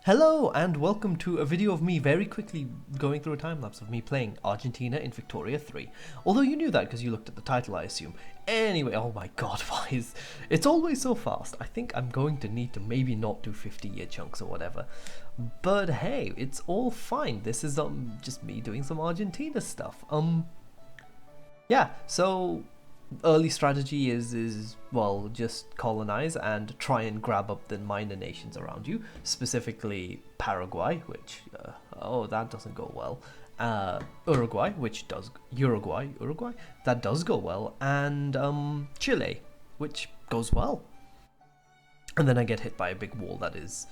Hello and welcome to a video of me very quickly going through a time lapse of me playing Argentina in Victoria 3. Although you knew that because you looked at the title, I assume. Anyway, oh my god, why is it's always so fast? I think I'm going to need to maybe not do 50-year chunks or whatever. But hey, it's all fine. This is just me doing some Argentina stuff. Yeah, so early strategy is well, just colonize and try and grab up the minor nations around you, specifically Paraguay, which that doesn't go well. Uruguay, which does Uruguay, that does go well, and Chile, which goes well. And then I get hit by a big wall that is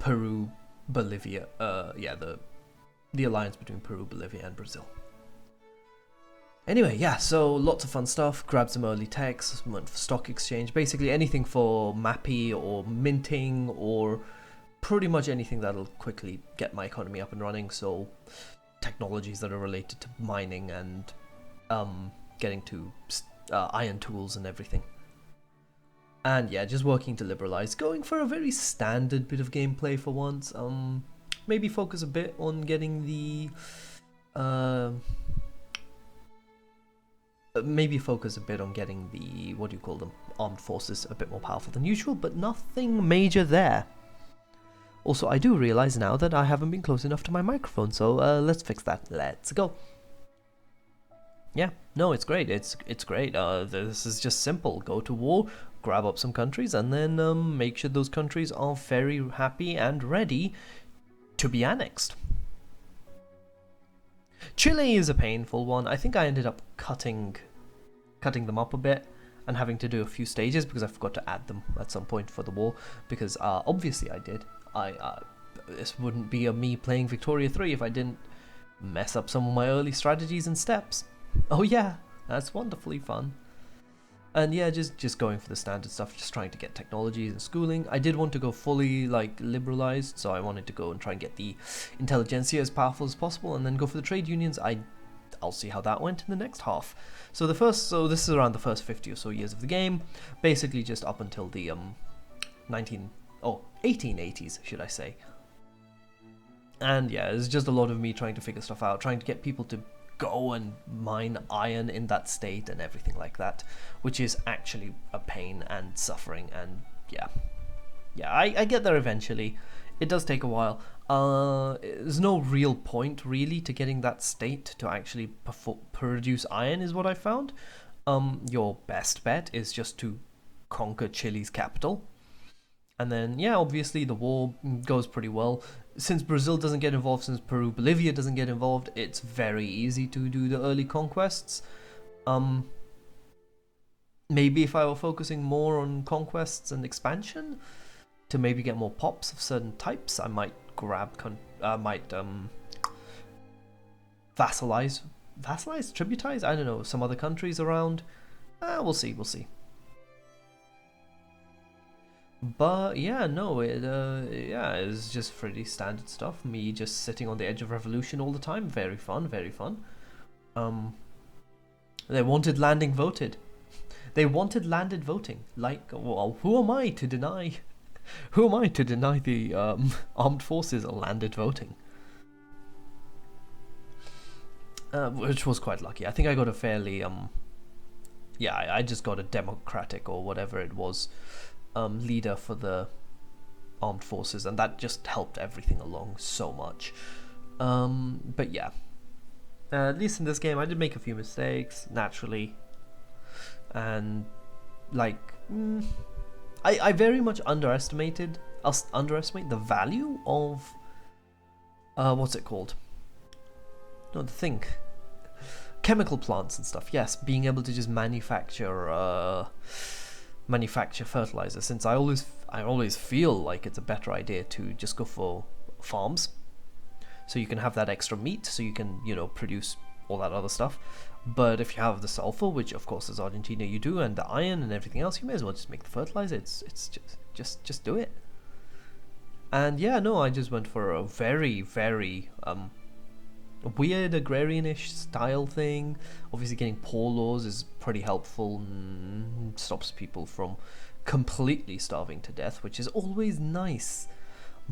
Peru, Bolivia. The alliance between Peru, Bolivia, and Brazil. Anyway, yeah, so lots of fun stuff. Grabbed some early techs, went for stock exchange, basically anything for mappy or minting or pretty much anything that'll quickly get my economy up and running. So technologies that are related to mining and getting to iron tools and everything. And yeah, just working to liberalize, going for a very standard bit of gameplay for once. Maybe focus a bit on getting the what do you call them, armed forces a bit more powerful than usual, but nothing major there. Also, I do realize now that I haven't been close enough to my microphone, so let's fix that. Let's go. Yeah, no, it's great. It's great. This is just simple. Go to war, grab up some countries, and then make sure those countries are very happy and ready to be annexed. Chile is a painful one. I think I ended up cutting them up a bit and having to do a few stages because I forgot to add them at some point for the war, because obviously I did. This wouldn't be a me playing Victoria 3 if I didn't mess up some of my early strategies and steps. Oh yeah, that's wonderfully fun. And yeah, just going for the standard stuff, just trying to get technologies and schooling. I did want to go fully liberalized, so I wanted to go and try and get the intelligentsia as powerful as possible, and then go for the trade unions. I'll see how that went in the next half. So this is around the first 50 or so years of the game, basically just up until the 1880s, should I say. And yeah, it's just a lot of me trying to figure stuff out, trying to get people to go and mine iron in that state and everything like that, which is actually a pain and suffering. And I get there eventually. It does take a while. There's no real point really to getting that state to actually produce iron, is what I found. Your best bet is just to conquer Chile's capital, and then yeah, obviously the war goes pretty well. Since Brazil doesn't get involved, since Peru, Bolivia doesn't get involved, it's very easy to do the early conquests. Maybe if I were focusing more on conquests and expansion to maybe get more pops of certain types, I might vassalize, tributize, I don't know, some other countries around. We'll see. But yeah, no, it's just pretty standard stuff. Me just sitting on the edge of revolution all the time. Very fun. They wanted landed voting. Well, who am I to deny? Who am I to deny the armed forces landed voting? Which was quite lucky. I think I got a fairly I just got a democratic or whatever it was leader for the armed forces, and that just helped everything along so much. But yeah, at least in this game I did make a few mistakes naturally, and I very much underestimate the value of what's it called? No, the thing. Chemical plants and stuff. Yes, being able to just manufacture fertilizer, since I always feel like it's a better idea to just go for farms, so you can have that extra meat, so you can produce all that other stuff. But if you have the sulfur, which of course as Argentina you do, and the iron and everything else, you may as well just make the fertilizer. It's just do it. And yeah, no, I just went for a very weird agrarianish style thing. Obviously getting poor laws is pretty helpful, stops people from completely starving to death, which is always nice.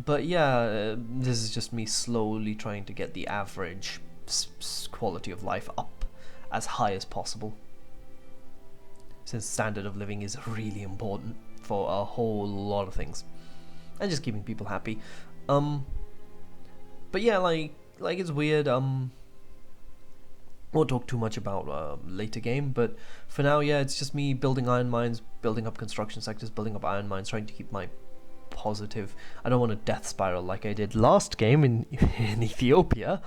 But yeah, this is just me slowly trying to get the average quality of life up as high as possible, since standard of living is really important for a whole lot of things, and just keeping people happy. But yeah, like it's weird. Won't talk too much about later game, but for now, yeah, it's just me building iron mines, building up construction sectors, building up iron mines, trying to keep my positive. I don't want a death spiral like I did last game in in Ethiopia.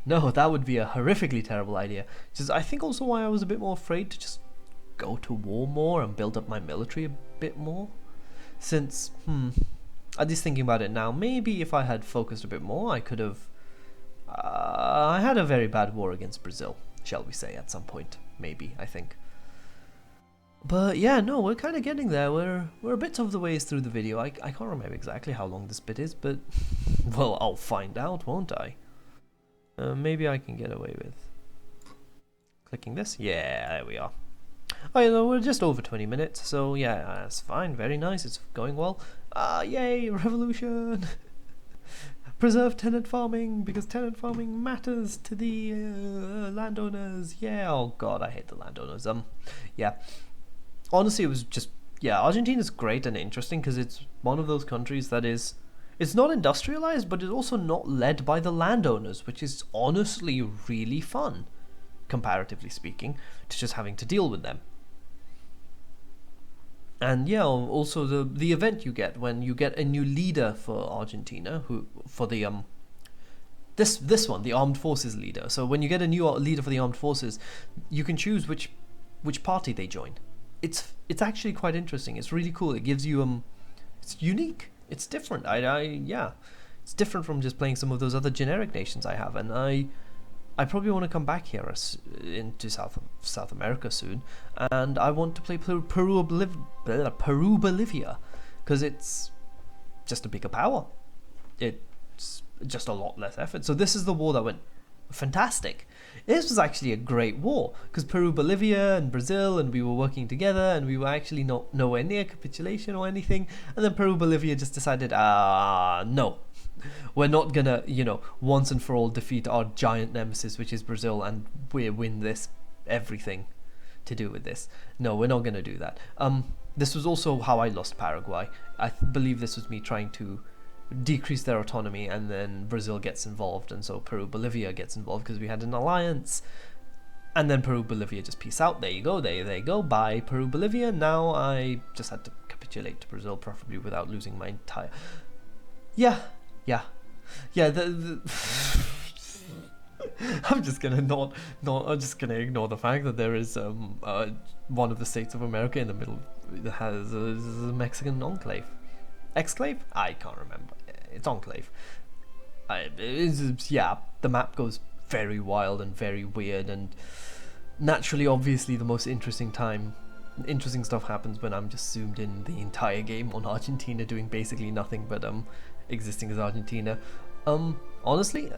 No, that would be a horrifically terrible idea. Just I think also why I was a bit more afraid to just go to war more and build up my military a bit more. Since I'm just thinking about it now, maybe if I had focused a bit more, I could have. I had a very bad war against Brazil, shall we say, at some point. Maybe, I think. But yeah, no, we're kind of getting there. We're a bit of the ways through the video. I can't remember exactly how long this bit is, but well, I'll find out, won't I? Maybe I can get away with clicking this. Yeah, there we are. Oh, yeah, no, we're just over 20 minutes, so yeah, that's fine. Very nice. It's going well. Yay, revolution! Preserve tenant farming, because tenant farming matters to the landowners. Yeah, oh god, I hate the landowners. Yeah. Honestly, it was just, yeah, Argentina's great and interesting because it's one of those countries that is, it's not industrialized, but it's also not led by the landowners, which is honestly really fun, comparatively speaking, to just having to deal with them. And yeah, also the event you get when you get a new leader for Argentina, who for the this one, the armed forces leader. So when you get a new leader for the armed forces, you can choose which party they join. It's actually quite interesting. It's really cool. It gives you it's unique. It's different. Yeah, it's different from just playing some of those other generic nations I have, and I probably want to come back here into South America soon, and I want to play Peru Bolivia, because it's just a bigger power. It's just a lot less effort. So this is the war that went fantastic. This was actually a great war because Peru, Bolivia, and Brazil, and we were working together, and we were actually not nowhere near capitulation or anything. And then Peru, Bolivia just decided, no. We're not gonna, once and for all defeat our giant nemesis, which is Brazil, and we win this everything to do with this. No, we're not gonna do that. This was also how I lost Paraguay. I believe this was me trying to decrease their autonomy, and then Brazil gets involved, and so Peru, Bolivia gets involved because we had an alliance. And then Peru, Bolivia just peace out. There you go. There you go. Bye, Peru, Bolivia. Now I just had to capitulate to Brazil, preferably without losing my entire. Yeah. I'm just gonna I'm just gonna ignore the fact that there is one of the states of America in the middle that has a Mexican enclave. Exclave? I can't remember. It's enclave. The map goes very wild and very weird, and naturally, obviously, the most interesting stuff happens when I'm just zoomed in the entire game on Argentina doing basically nothing but existing as Argentina. Honestly,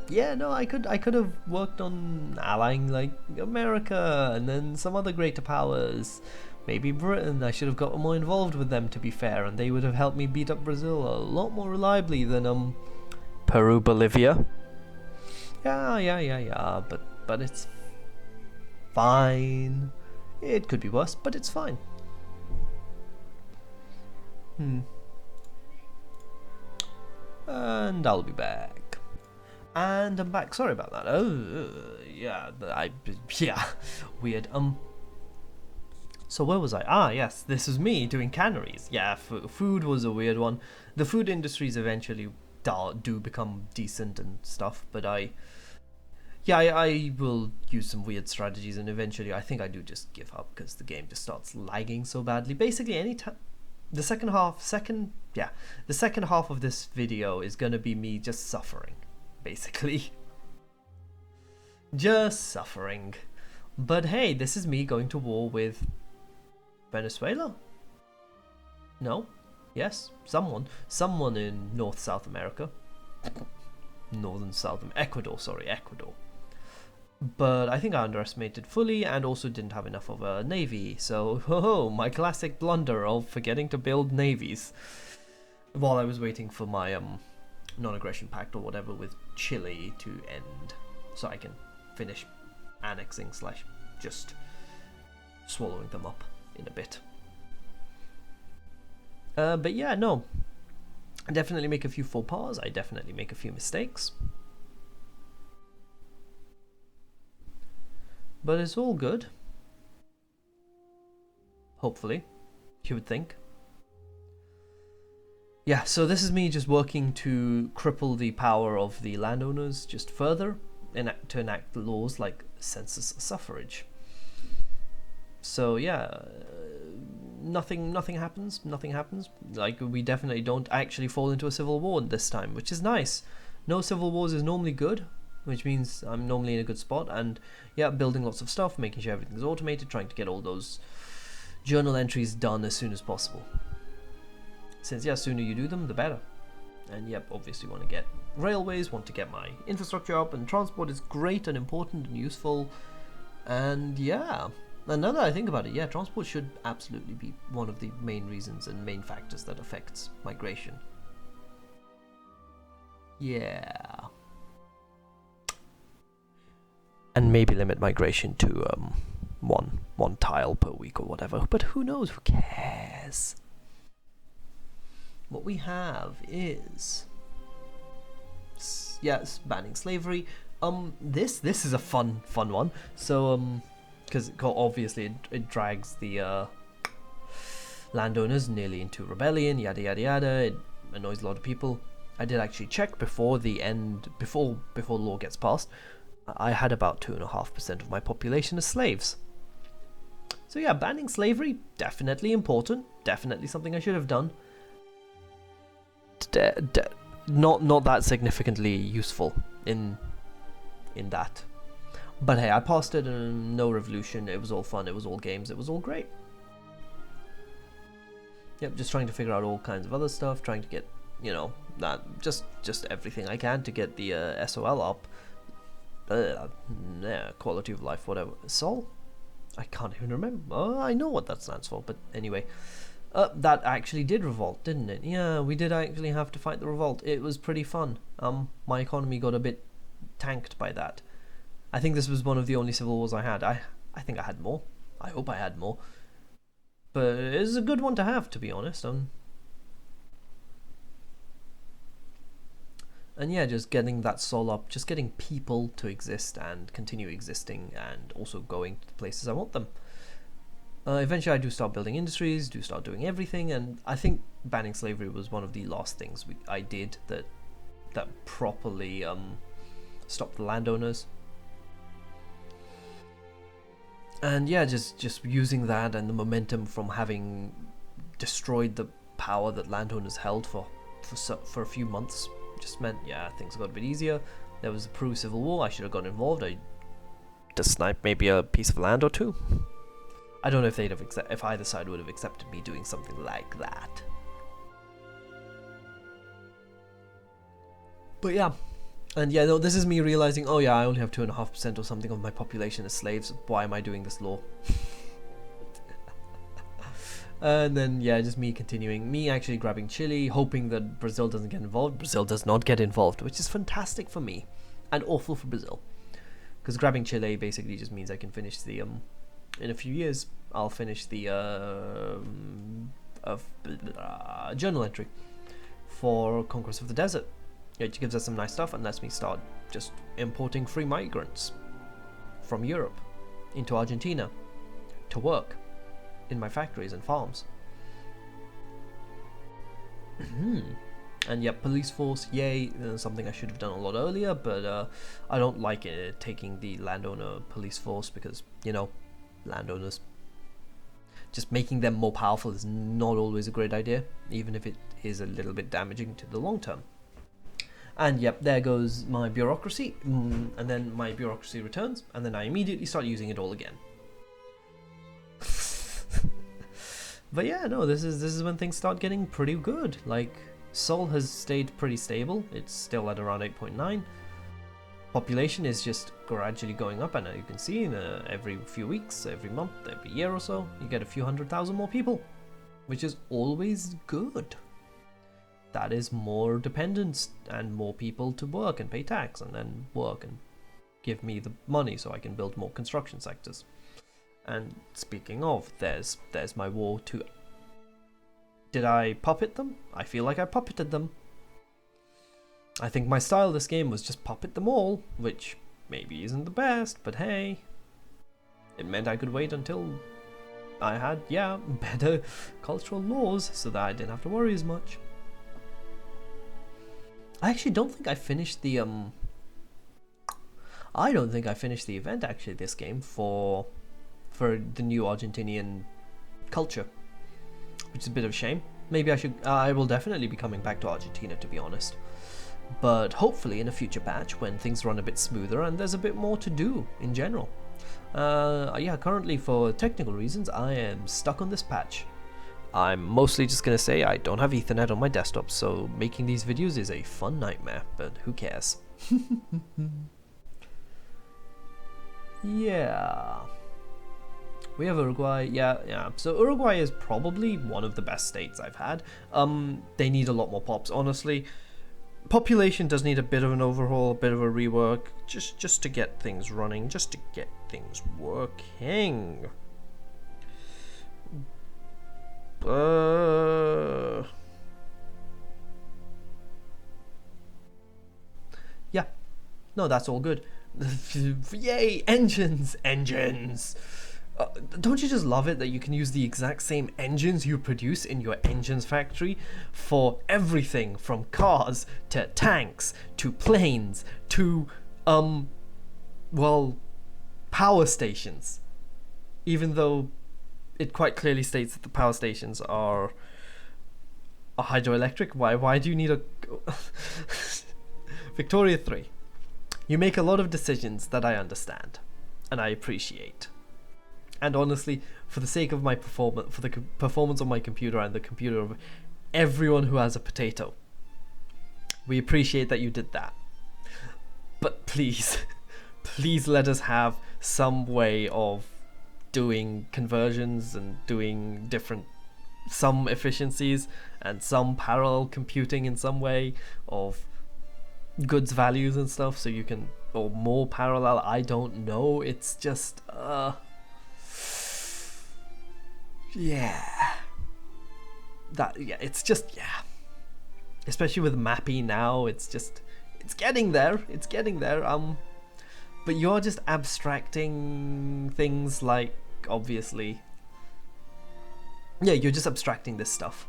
yeah, no, I could have worked on allying like America and then some other greater powers. Maybe Britain. I should have got more involved with them, to be fair, and they would have helped me beat up Brazil a lot more reliably than Peru, Bolivia. Yeah, but it's fine. It could be worse, but it's fine. And I'll be back. And I'm back. Sorry about that. Weird. So where was I? Yes, this was me doing canneries. Yeah, food was a weird one. The food industries eventually do become decent and stuff, but I will use some weird strategies, and eventually I think I do just give up because the game just starts lagging so badly. Basically, anytime the second half of this video is gonna be me just suffering, basically. Just suffering. But hey, this is me going to war with Venezuela? No? Yes? Someone in South America. Ecuador. But I think I underestimated fully, and also didn't have enough of a navy, so my classic blunder of forgetting to build navies. while I was waiting for my non-aggression pact or whatever with Chile to end, so I can finish annexing / just swallowing them up in a bit. But yeah, no, I definitely make a few faux pas. I definitely make a few mistakes. But it's all good. Hopefully, you would think. Yeah, so this is me just working to cripple the power of the landowners just further, to enact laws like census suffrage. So yeah, nothing happens. Like, we definitely don't actually fall into a civil war this time, which is nice. No civil wars is normally good, which means I'm normally in a good spot. And yeah, building lots of stuff, making sure everything's automated, trying to get all those journal entries done as soon as possible. Since yeah, sooner you do them, the better. And yep, obviously want to get railways, want to get my infrastructure up, and transport is great and important and useful. And yeah, and now that I think about it, yeah, transport should absolutely be one of the main reasons and main factors that affects migration. Yeah. And maybe limit migration to one tile per week or whatever. But who knows? Who cares? What we have is, yes, banning slavery. This is a fun one. So because obviously it drags the landowners nearly into rebellion, yada yada yada. It annoys a lot of people. I did actually check before the law gets passed. I had about 2.5% of my population as slaves. So yeah, banning slavery, definitely important. Definitely something I should have done. Not that significantly useful in that. But hey, I passed it and no revolution. It was all fun. It was all games. It was all great. Yep, just trying to figure out all kinds of other stuff. Trying to get, that just everything I can to get the SOL up. Yeah, quality of life, whatever. SOL? I can't even remember. I know what that stands for, but anyway. That actually did revolt, didn't it? Yeah, we did actually have to fight the revolt. It was pretty fun. My economy got a bit tanked by that. I think this was one of the only civil wars I had. I think I had more. I hope I had more. But it's a good one to have, to be honest. And yeah, just getting that soul up, just getting people to exist and continue existing, and also going to the places I want them. Eventually I do start building industries, do start doing everything, and I think banning slavery was one of the last things I did that properly stopped the landowners. And yeah, just using that and the momentum from having destroyed the power that landowners held for a few months just meant, yeah, things got a bit easier. There was a pro-civil war. I should have got involved. I just sniped maybe a piece of land or two. I don't know if they'd have if either side would have accepted me doing something like that. But yeah, and yeah, no, this is me realizing, oh yeah, I only have 2.5% or something of my population as slaves. Why am I doing this law? And then yeah, just me continuing, me actually grabbing Chile, hoping that Brazil doesn't get involved. Brazil does not get involved, which is fantastic for me, and awful for Brazil, because grabbing Chile basically just means I can finish the in a few years I'll finish the journal entry for Conquest of the Desert, which gives us some nice stuff and lets me start just importing free migrants from Europe into Argentina to work in my factories and farms. And yeah, police force, yay, something I should have done a lot earlier, but I don't like it, taking the landowner police force, because, landowners, just making them more powerful is not always a great idea, even if it is a little bit damaging to the long term. And yep, there goes my bureaucracy, and then my bureaucracy returns, and then I immediately start using it all again. But yeah, no, this is when things start getting pretty good. Like, Sol has stayed pretty stable. It's still at around 8.9. Population is just gradually going up, and you can see every few weeks, every month, every year or so, you get a few 100,000 more people, which is always good. that is more dependents and more people to work and pay tax and then work and give me the money so I can build more construction sectors. And speaking of, there's my war to... Did I puppet them? I feel like I puppeted them. I think my style this game was just puppet them all, which maybe isn't the best, but hey, it meant I could wait until I had, better cultural laws so that I didn't have to worry as much. I actually don't think I finished the I don't think I finished the event actually this game for the new Argentinian culture, which is a bit of a shame. Maybe I should. I will definitely be coming back to Argentina, to be honest. But hopefully in a future patch when things run a bit smoother and there's a bit more to do in general. Currently for technical reasons I am stuck on this patch. I'm mostly just gonna say I don't have Ethernet on my desktop, so making these videos is a fun nightmare, but who cares? Yeah. We have Uruguay, yeah. So Uruguay is probably one of the best states I've had. They need a lot more pops, honestly. Population does need a bit of an overhaul, a bit of a rework, just to get things running, just to get things working. Yeah, no, that's all good. Yay, engines! Don't you just love it that you can use the exact same engines you produce in your engines factory for everything from cars to tanks to planes to power stations, even though it quite clearly states that the power stations are hydroelectric. Why do you need a Victoria 3? You make a lot of decisions that I understand and I appreciate. And honestly, for the sake of my performance, for the performance of my computer and the computer of everyone who has a potato, we appreciate that you did that. But please, please let us have some way of doing conversions and doing some efficiencies and some parallel computing in some way of goods values and stuff, so you can, or more parallel, I don't know, it's just especially with mappy now, it's getting there, but you're just abstracting things like, obviously, you're just abstracting this stuff,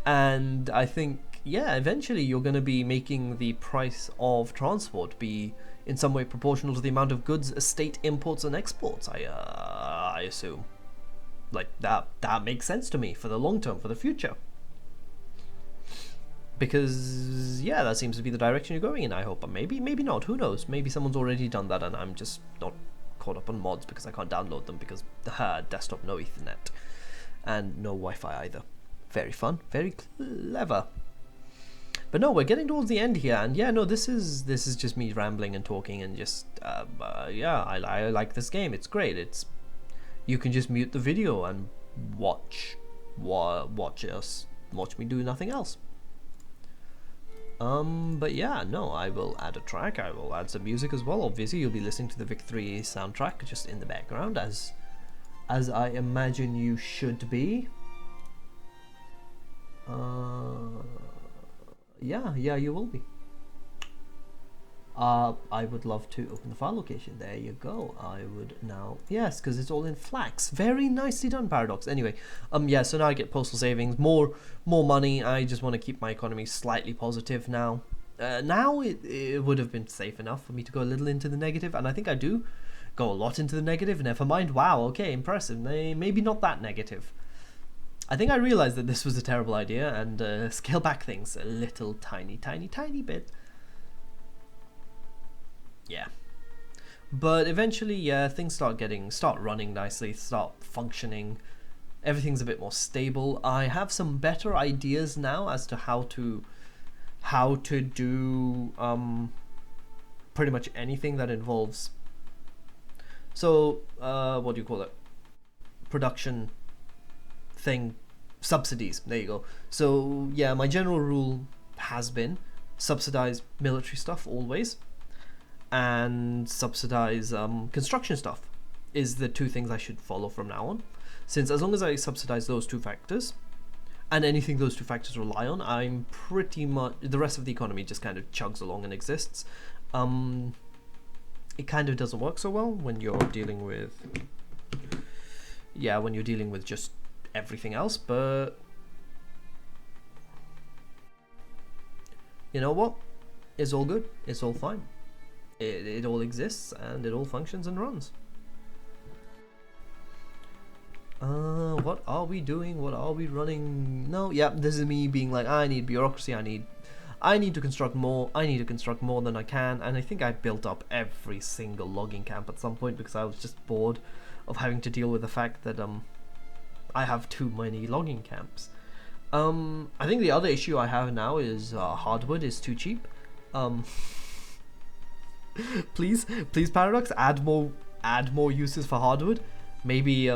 and I think eventually you're going to be making the price of transport be in some way proportional to the amount of goods a state imports and exports, I assume. Like, that makes sense to me for the long term, for the future. Because, that seems to be the direction you're going in, I hope. But maybe not, who knows? Maybe someone's already done that and I'm just not caught up on mods because I can't download them because desktop, no Ethernet. And no Wi-Fi either. Very fun, very clever. But no, we're getting towards the end here, and this is just me rambling and talking and just I like this game. It's great. You can just mute the video and watch me do nothing else. But I will add a track. I will add some music as well. Obviously, you'll be listening to the Vic 3 soundtrack just in the background, as I imagine you should be. You will be. I would love to open the file location. There you go. I would now, yes, because it's all in Flax. Very nicely done, Paradox. Anyway, so now I get postal savings, more money. I just want to keep my economy slightly positive now. Now it would have been safe enough for me to go a little into the negative, and I think I do go a lot into the negative. Never mind. Wow. Okay, impressive. Maybe not that negative. I think I realized that this was a terrible idea and scale back things a little tiny bit. Yeah. But eventually, things start running nicely, start functioning. Everything's a bit more stable. I have some better ideas now as to how to do pretty much anything that involves, so what do you call it, production thing subsidies. There you go. So yeah, my general rule has been subsidize military stuff always, and subsidize construction stuff is the two things I should follow from now on. Since as long as I subsidize those two factors, and anything those two factors rely on, I'm pretty much, the rest of the economy just kind of chugs along and exists. It kind of doesn't work so well when you're dealing with, when you're dealing with just everything else, but you know what? It's all good. It's all fine. It all exists and it all functions and runs. What are we doing? What are we running? No, yeah, this is me being like, I need bureaucracy. I need to construct more. I need to construct more than I can. And I think I built up every single logging camp at some point because I was just bored of having to deal with the fact that I have too many logging camps. I think the other issue I have now is hardwood is too cheap. Please Paradox, add more uses for hardwood. Maybe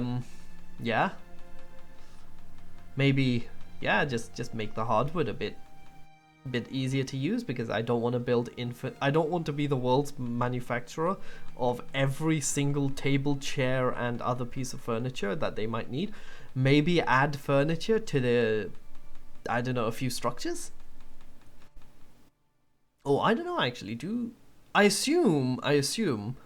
just make the hardwood a bit easier to use, because I don't want to build I don't want to be the world's manufacturer of every single table, chair and other piece of furniture that they might need. Maybe add furniture to the, I don't know, a few structures. Oh, I don't know actually. I assume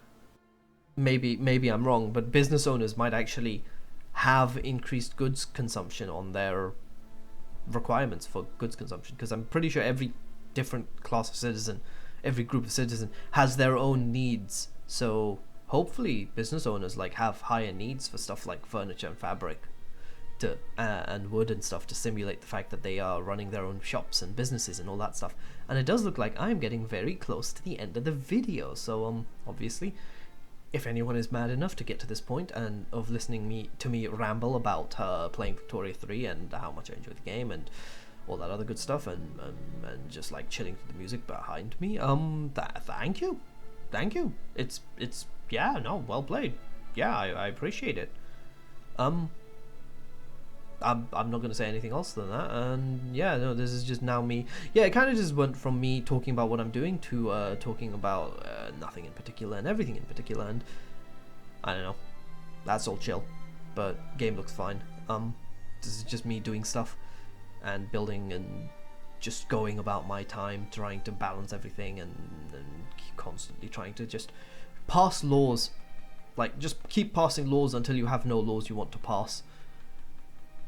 maybe I'm wrong, but business owners might actually have increased goods consumption on their requirements for goods consumption, because I'm pretty sure every different class of citizen, every group of citizen has their own needs. So hopefully business owners like have higher needs for stuff like furniture and fabric to and wood and stuff to simulate the fact that they are running their own shops and businesses and all that stuff. And it does look like I'm getting very close to the end of the video, so obviously if anyone is mad enough to get to this point and of listening to me ramble about playing Victoria 3 and how much I enjoy the game and all that other good stuff, and just like chilling to the music behind me, thank you. It's well played. Yeah, I appreciate it. I'm not going to say anything else than that, and yeah, no, this is just now me. Yeah, it kind of just went from me talking about what I'm doing to talking about nothing in particular and everything in particular, and I don't know, that's all chill, but game looks fine. This is just me doing stuff and building and just going about my time, trying to balance everything and constantly trying to just pass laws, like just keep passing laws until you have no laws you want to pass.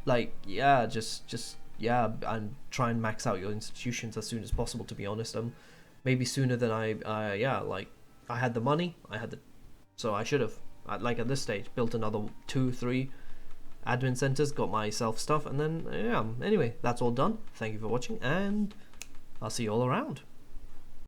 Like, yeah, and try and max out your institutions as soon as possible, to be honest. Maybe sooner than I had the money, so I should have, like at this stage, built another 2-3 admin centers, got myself stuff, and then, yeah, anyway, that's all done. Thank you for watching, and I'll see you all around.